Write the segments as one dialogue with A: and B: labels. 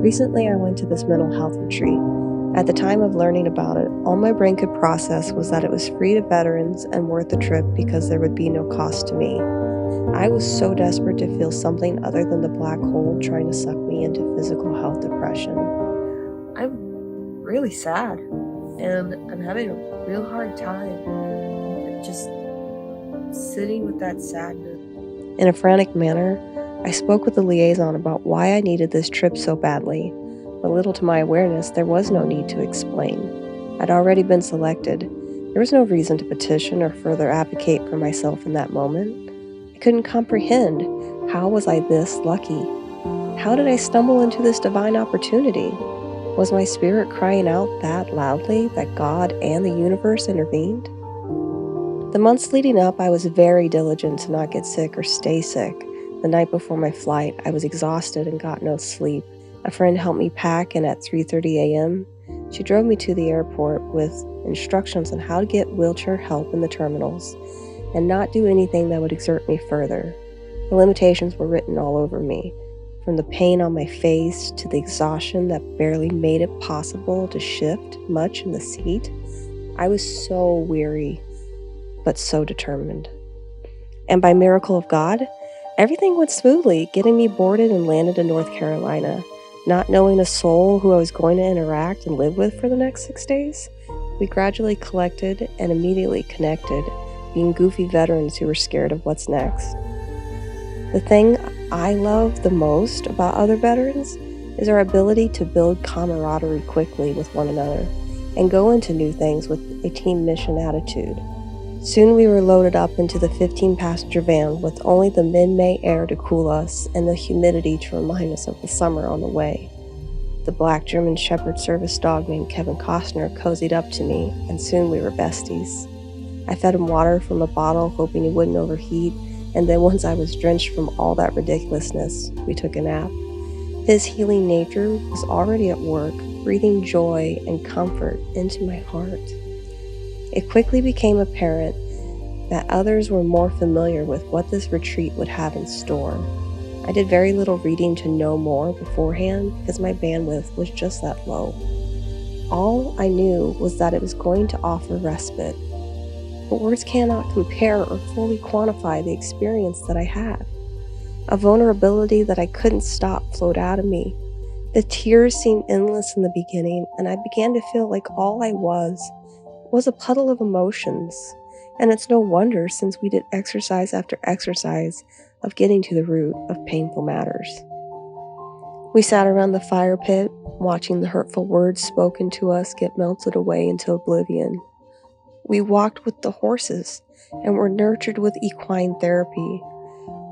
A: Recently, I went to this mental health retreat. At the time of learning about it, all my brain could process was that it was free to veterans and worth the trip because there would be no cost to me. I was so desperate to feel something other than the black hole trying to suck me into physical health depression. I'm really sad, and I'm having a real hard time just sitting with that sadness. In a frantic manner, I spoke with the liaison about why I needed this trip so badly, but little to my awareness, there was no need to explain. I'd already been selected. There was no reason to petition or further advocate for myself in that moment. I couldn't comprehend. How was I this lucky? How did I stumble into this divine opportunity? Was my spirit crying out that loudly that God and the universe intervened? The months leading up, I was very diligent to not get sick or stay sick. The night before my flight, I was exhausted and got no sleep. A friend helped me pack, and at 3:30 a.m., she drove me to the airport with instructions on how to get wheelchair help in the terminals and not do anything that would exert me further. The limitations were written all over me, from the pain on my face to the exhaustion that barely made it possible to shift much in the seat. I was so weary, but so determined. And by miracle of God, everything went smoothly, getting me boarded and landed in North Carolina. Not knowing a soul who I was going to interact and live with for the next 6 days, we gradually collected and immediately connected, being goofy veterans who were scared of what's next. The thing I love the most about other veterans is our ability to build camaraderie quickly with one another and go into new things with a team mission attitude. Soon we were loaded up into the 15-passenger van with only the mid-May air to cool us and the humidity to remind us of the summer on the way. The black German Shepherd service dog named Kevin Costner cozied up to me, and soon we were besties. I fed him water from a bottle, hoping he wouldn't overheat, and then once I was drenched from all that ridiculousness, we took a nap. His healing nature was already at work, breathing joy and comfort into my heart. It quickly became apparent that others were more familiar with what this retreat would have in store. I did very little reading to know more beforehand because my bandwidth was just that low. All I knew was that it was going to offer respite, but words cannot compare or fully quantify the experience that I had. A vulnerability that I couldn't stop flowed out of me. The tears seemed endless in the beginning, and I began to feel like all I was a puddle of emotions, and it's no wonder since we did exercise after exercise of getting to the root of painful matters. We sat around the fire pit, watching the hurtful words spoken to us get melted away into oblivion. We walked with the horses and were nurtured with equine therapy.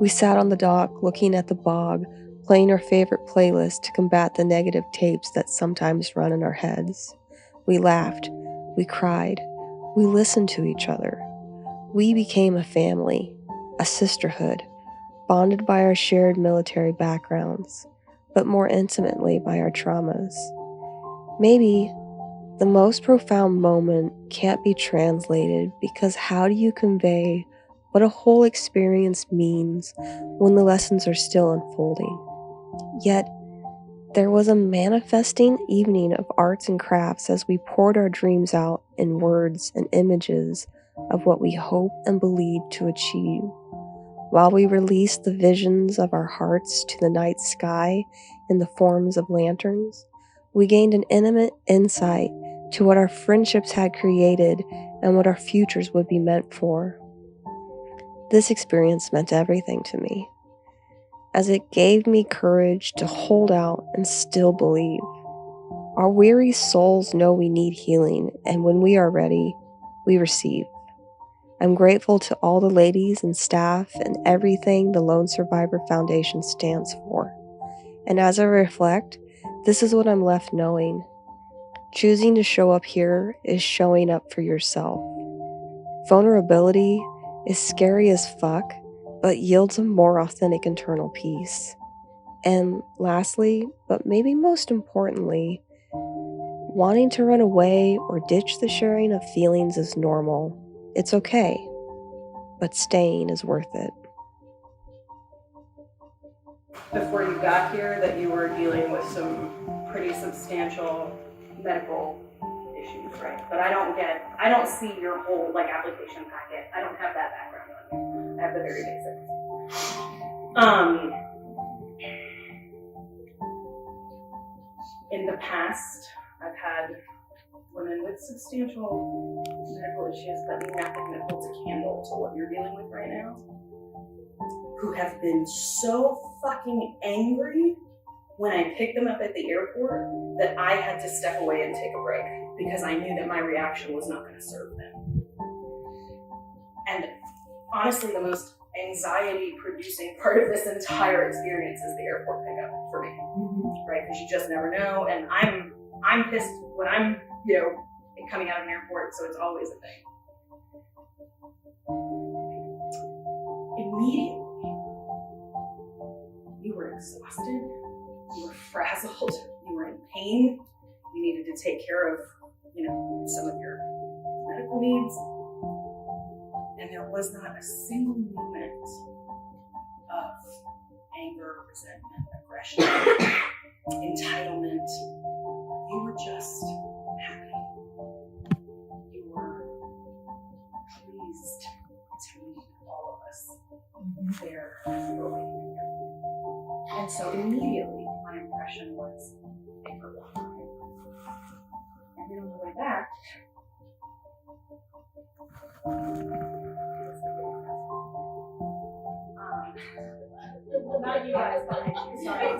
A: We sat on the dock looking at the bog, playing our favorite playlist to combat the negative tapes that sometimes run in our heads. We laughed. We cried. We listened to each other. We became a family, a sisterhood, bonded by our shared military backgrounds, but more intimately by our traumas. Maybe the most profound moment can't be translated because how do you convey what a whole experience means when the lessons are still unfolding? Yet, there was a manifesting evening of arts and crafts as we poured our dreams out in words and images of what we hope and believe to achieve. While we released the visions of our hearts to the night sky in the forms of lanterns, we gained an intimate insight to what our friendships had created and what our futures would be meant for. This experience meant everything to me, as it gave me courage to hold out and still believe. Our weary souls know we need healing, and when we are ready, we receive. I'm grateful to all the ladies and staff and everything the Lone Survivor Foundation stands for. And as I reflect, this is what I'm left knowing. Choosing to show up here is showing up for yourself. Vulnerability is scary as fuck, but yields a more authentic internal peace. And lastly, but maybe most importantly, wanting to run away or ditch the sharing of feelings is normal. It's okay, but staying is worth it.
B: before you got here that you were dealing with some pretty substantial medical issues, right? But I don't see your whole like application packet. I don't have that background on you. I have the very basics. In the past, I've had women with substantial medical issues that nothing that holds a candle to what you're dealing with right now, who have been so fucking angry when I picked them up at the airport that I had to step away and take a break because I knew that my reaction was not going to serve them. And honestly, the most anxiety-producing part of this entire experience is the airport pickup for me, right? Because you just never know, and I'm pissed when I'm, coming out of an airport, so it's always a thing. Immediately, you were exhausted, you were frazzled, you were in pain, you needed to take care of, some of your medical needs, and there was not a single moment of anger, resentment, aggression, entitlement. You were just happy. You were pleased to meet all of us there growing. And so immediately my impression was favorable. And then on the way back, not you guys, but you. Sorry. I'm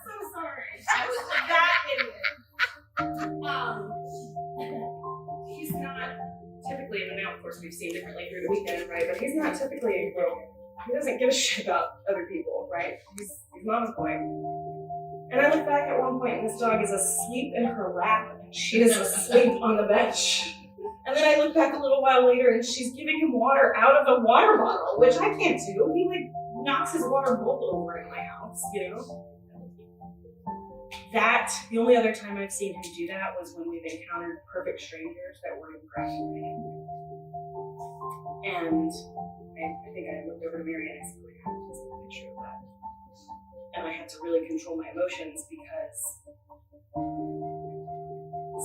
B: so sorry. I was that idiot. He's not typically, and now of course we've seen differently through the weekend, right? But he's not typically, he doesn't give a shit about other people, right? He's mama's boy. And I look back at one point and this dog is asleep in her lap and she is asleep on the bench. And then I look back a little while later and she's giving him water out of a water bottle, which I can't do. He knocks his water bowl over in my house, The only other time I've seen him do that was when we've encountered perfect strangers that were in crashing pain. And I think I looked over to Mary and I said, I have to take a picture of that. And I had to really control my emotions because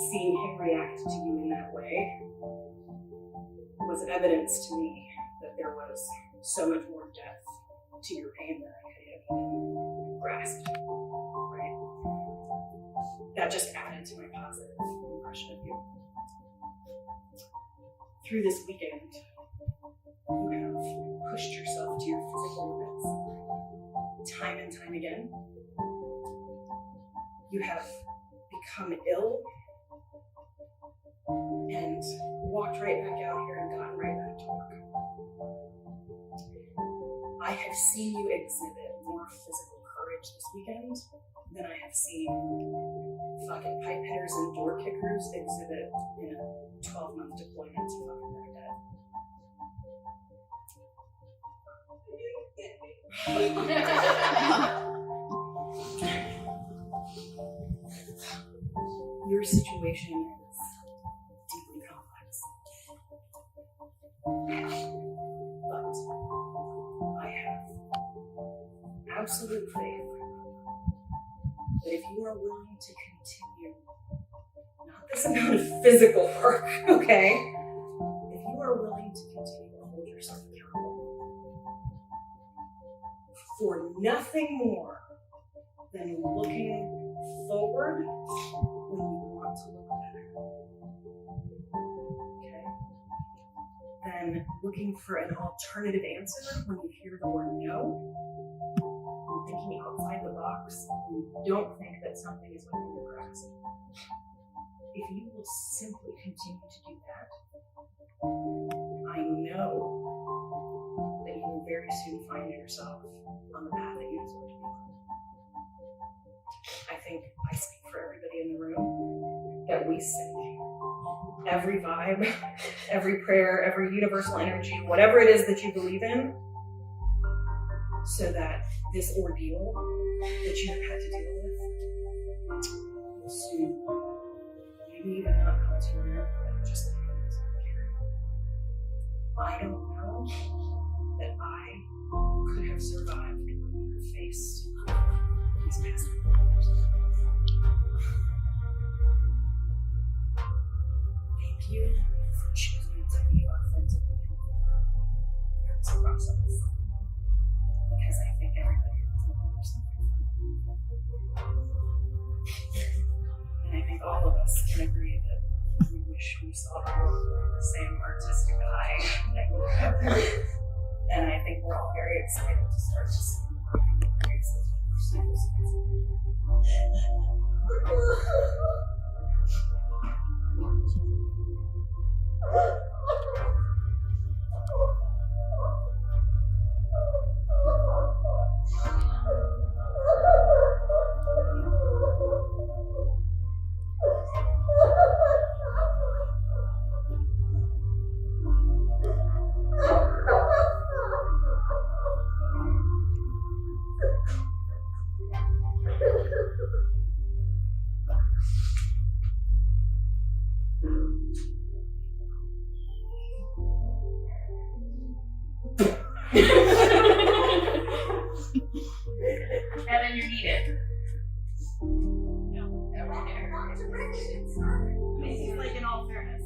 B: seeing him react to you in that way was evidence to me that there was so much more depth to your pain than I could have grasped, right? That just added to my positive impression of you. Through this weekend, you have pushed yourself to your physical limits time and time again. You have become ill and walked right back out here and gotten right back to work. I have seen you exhibit more physical courage this weekend than I have seen fucking pipe hitters and door kickers exhibit in a 12-month deployment to fucking Baghdad. Your situation is deeply complex. But I have absolute faith that if you are willing to continue, not this amount of physical work, okay? If you are willing to continue to hold yourself accountable for nothing more than looking forward when you want to look better, okay? Then looking for an alternative answer when you hear the word no, and thinking outside the box when you don't think that something is within your grasp. If you will simply continue to do that, I know that you will very soon find yourself on the path that you deserve to be on. I think I speak for everybody in the room that we sink every vibe, every prayer, every universal energy, whatever it is that you believe in, so that this ordeal that you have had to deal with will soon, maybe even not come to an end, but just becomes clear. I don't know that I could have survived when you have faced these massive problems. Thank you for choosing to be authentically comfortable through this process. Because I think everybody has learned something. And I think all of us can agree that we wish we saw the world with the same artistic eye that we have. And I think we're all very excited to start to see more of the faces and pursue this. Evan, you're needed. No, over there. He's like, in all fairness.